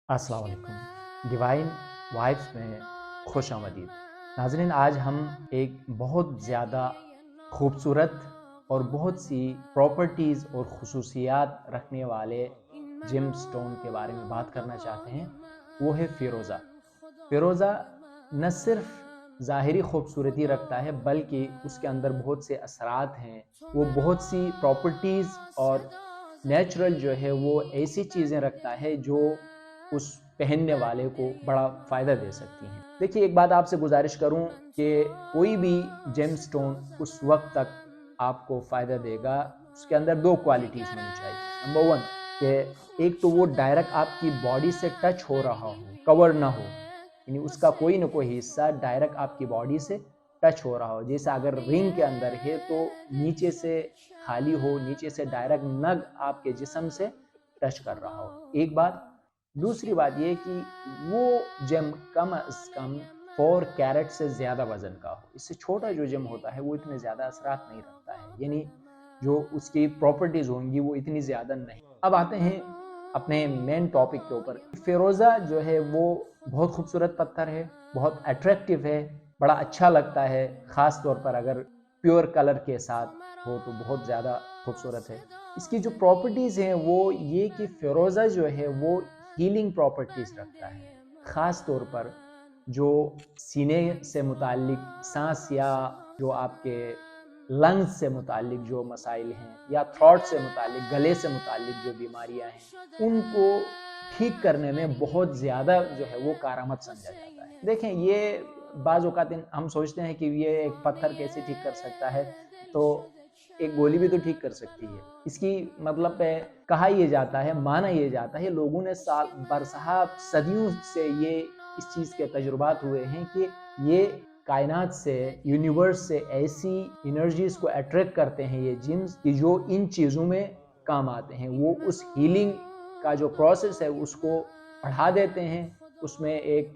अस्सलाम वालेकुम। Divine vibes में खुश आमदीद। नाज़रीन, आज हम एक बहुत ज़्यादा खूबसूरत और बहुत सी प्रॉपर्टीज़ और ख़ुसूसियात रखने वाले जेम स्टोन के बारे में बात करना चाहते हैं। वो है फ़िरोज़ा। फ़िरोज़ा न सिर्फ ज़ाहिरी खूबसूरती रखता है बल्कि उसके अंदर बहुत से असरात हैं। वो बहुत सी प्रॉपर्टीज़ और नेचुरल जो है वो ऐसी चीज़ें रखता है जो उस पहनने वाले को बड़ा फ़ायदा दे सकती हैं। देखिए, एक बात आपसे गुजारिश करूं कि कोई भी जेम स्टोन उस वक्त तक आपको फ़ायदा देगा, उसके अंदर दो क्वालिटीज़ होनी चाहिए। नंबर वन, कि एक तो वो डायरेक्ट आपकी बॉडी से टच हो रहा हो, कवर ना हो, यानी उसका कोई ना कोई हिस्सा डायरेक्ट आपकी बॉडी से टच हो रहा हो। जैसे अगर रिंग के अंदर है तो नीचे से खाली हो, नीचे से डायरेक्ट नग आपके जिस्म से टच कर रहा हो, एक बात। दूसरी बात ये कि वो जेम कम अज़ कम 4 कैरेट से ज़्यादा वज़न का हो। इससे छोटा जो जेम होता है वो इतने ज़्यादा असरात नहीं रखता है, यानी जो उसकी प्रॉपर्टीज़ होंगी वो इतनी ज़्यादा नहीं। अब आते हैं अपने मेन टॉपिक के ऊपर। फ़िरोज़ा जो है वो बहुत खूबसूरत पत्थर है, बहुत अट्रैक्टिव है, बड़ा अच्छा लगता है, ख़ास तौर पर अगर प्योर कलर के साथ हो तो बहुत ज़्यादा खूबसूरत है। इसकी जो प्रॉपर्टीज़ हैं वो ये कि फ़िरोज़ा जो है वो हीलिंग प्रॉपर्टीज़ रखता है, ख़ास तौर पर जो सीने से मुताल्लिक, सांस या जो आपके लंग्स से मुताल्लिक जो मसाइल हैं या थ्रॉट से मुताल्लिक, गले से मुताल्लिक जो बीमारियां हैं, उनको ठीक करने में बहुत ज़्यादा जो है वो कारामद समझा जाता है। देखें, ये बाज़ औक़ात हम सोचते हैं कि ये एक पत्थर कैसे ठीक कर सकता है, तो एक गोली भी तो ठीक कर सकती है। इसकी मतलब कहा यह जाता है, माना यह जाता है, लोगों ने साल बरसहा सदियों से ये इस चीज़ के तजुर्बात हुए हैं कि ये कायनात से, यूनिवर्स से ऐसी एनर्जीज़ को अट्रैक्ट करते हैं ये जिन्स कि जो इन चीज़ों में काम आते हैं। वो उस हीलिंग का जो प्रोसेस है उसको बढ़ा देते हैं, उसमें एक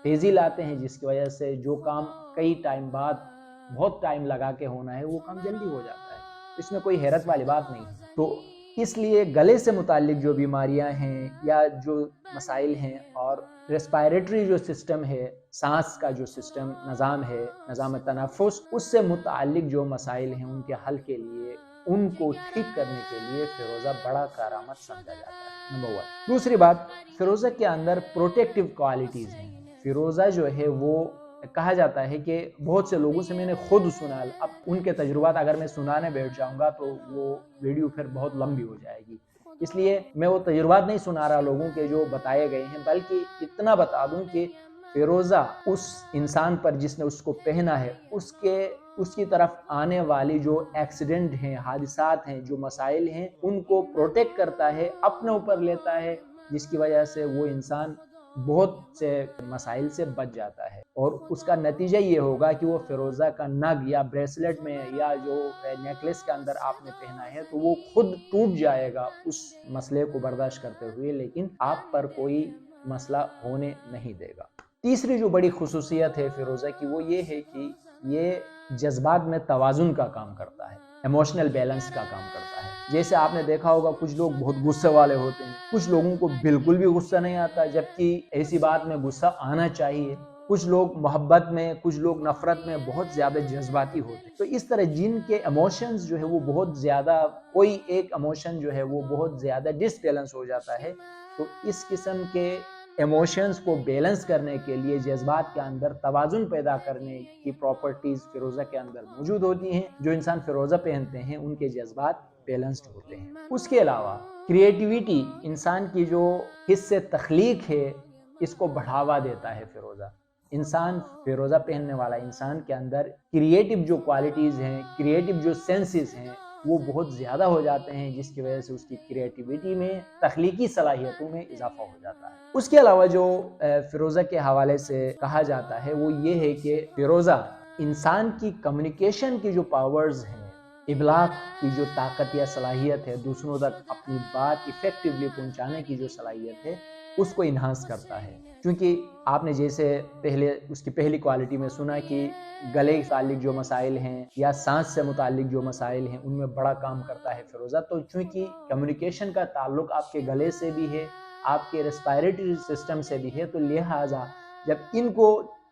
तेज़ी लाते हैं, जिसकी वजह से जो काम कई टाइम बाद बहुत टाइम लगा के होना है वो काम जल्दी हो जाता है। इसमें कोई हैरत वाली बात नहीं है। तो इसलिए गले से मुताल्लिक जो बीमारियां हैं या जो मसाइल हैं और रेस्पिरेटरी जो सिस्टम है, सांस का जो सिस्टम निज़ाम है, निज़ाम तनफ़ुस, उससे मुताल्लिक जो मसाइल हैं उनके हल के लिए, उनको ठीक करने के लिए फ़िरोज़ा बड़ा कारामद समझा जाता है। Number one. दूसरी बात, फ़िरोज़ा के अंदर प्रोटेक्टिव क्वालिटीज़ हैं। फ़िरोज़ा जो है वो कहा जाता है कि बहुत से लोगों से मैंने खुद सुना, अब उनके तजुर्बात अगर मैं सुनाने बैठ जाऊंगा तो वो वीडियो फिर बहुत लंबी हो जाएगी, इसलिए मैं वो तजुर्बात नहीं सुना रहा लोगों के जो बताए गए हैं, बल्कि इतना बता दूं कि फ़िरोज़ा उस इंसान पर जिसने उसको पहना है उसकी तरफ आने वाली जो एक्सीडेंट हैं, हादिसात हैं, जो मसाइल हैं, उनको प्रोटेक्ट करता है, अपने ऊपर लेता है, जिसकी वजह से वो इंसान बहुत से मसाइल से बच जाता है। और उसका नतीजा ये होगा कि वो फ़िरोज़ा का नग या ब्रेसलेट में या जो नेकलेस के अंदर आपने पहना है तो वो खुद टूट जाएगा उस मसले को बर्दाश्त करते हुए, लेकिन आप पर कोई मसला होने नहीं देगा। तीसरी जो बड़ी खुसूसियत है फ़िरोज़ा की वो ये है कि ये जज्बात में तवाज़ुन का काम करता है, इमोशनल बैलेंस का काम करता है। जैसे आपने देखा होगा कुछ लोग बहुत गुस्से वाले होते हैं, कुछ लोगों को बिल्कुल भी गुस्सा नहीं आता, जबकि ऐसी बात में गुस्सा आना चाहिए। कुछ लोग मोहब्बत में, कुछ लोग नफ़रत में बहुत ज़्यादा जज्बाती होते हैं। तो इस तरह जिनके इमोशंस जो है वो बहुत ज़्यादा, कोई एक इमोशन जो है वो बहुत ज़्यादा डिसबैलेंस हो जाता है, तो इस किस्म के इमोशंस को बैलेंस करने के लिए, जज्बात के अंदर तवाज़ुन पैदा करने की प्रॉपर्टीज़ फ़िरोज़ा के अंदर मौजूद होती हैं। जो इंसान फ़िरोज़ा पहनते हैं उनके जज्बात बैलेंस्ड होते हैं। उसके अलावा क्रिएटिविटी, इंसान की जो हिस्से तख्लीक है, इसको बढ़ावा देता है फ़िरोज़ा। इंसान, फ़िरोज़ा पहनने वाला इंसान के अंदर क्रिएटिव जो क्वालिटीज़ हैं, क्रिएटिव जो सेंसेस हैं, वो बहुत ज़्यादा हो जाते हैं, जिसकी वजह से उसकी क्रिएटिविटी में, तख्लीकी सलाहियतों में इजाफा हो जाता है। उसके अलावा जो फ़िरोज़ा के हवाले से कहा जाता है वो ये है कि फ़िरोज़ा इंसान की कम्युनिकेशन की जो पावर्स हैं, इबलाग की जो ताकत या सलाहियत है, दूसरों तक अपनी बात इफ़ेक्टिवली पहुंचाने की जो सलाहियत है, उसको इन्हांस करता है। क्योंकि आपने जैसे पहले उसकी पहली क्वालिटी में सुना कि गले से मुताल्लिक जो मसाइल हैं या सांस से मुताल्लिक जो मसाइल हैं उनमें बड़ा काम करता है फ़िरोज़ा। तो चूँकि कम्युनिकेशन का ताल्लुक़ आपके गले से भी है, آپ کے ریسپائریٹری سسٹم سے بھی ہے، تو لہٰذا جب ان کو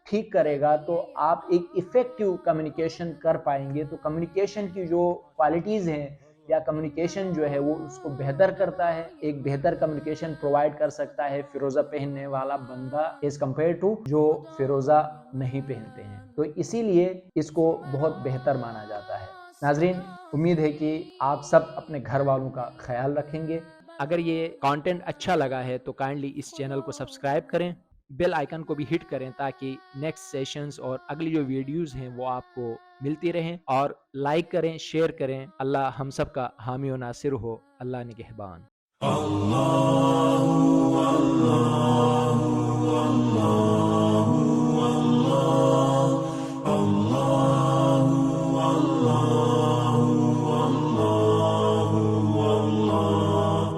ٹھیک کرے گا تو آپ ایک ایفیکٹو کمیونیکیشن کر پائیں گے۔ تو کمیونیکیشن کی جو کوالٹیز ہیں یا کمیونیکیشن جو ہے وہ اس کو بہتر کرتا ہے، ایک بہتر کمیونیکیشن پرووائڈ کر سکتا ہے فیروزہ پہننے والا بندہ ایز کمپیئر ٹو جو فیروزہ نہیں پہنتے ہیں، تو اسی لیے اس کو بہت بہتر مانا جاتا ہے۔ ناظرین، امید ہے کہ آپ سب اپنے گھر والوں کا خیال رکھیں گے۔ اگر یہ کانٹینٹ اچھا لگا ہے تو کائنڈلی اس چینل کو سبسکرائب کریں، بیل آئیکن کو بھی ہٹ کریں تاکہ نیکسٹ سیشنز اور اگلی جو ویڈیوز ہیں وہ آپ کو ملتی رہیں، اور لائک کریں، شیئر کریں۔ اللہ ہم سب کا حامی و ناصر ہو۔ اللہ نگہبان۔ اللہ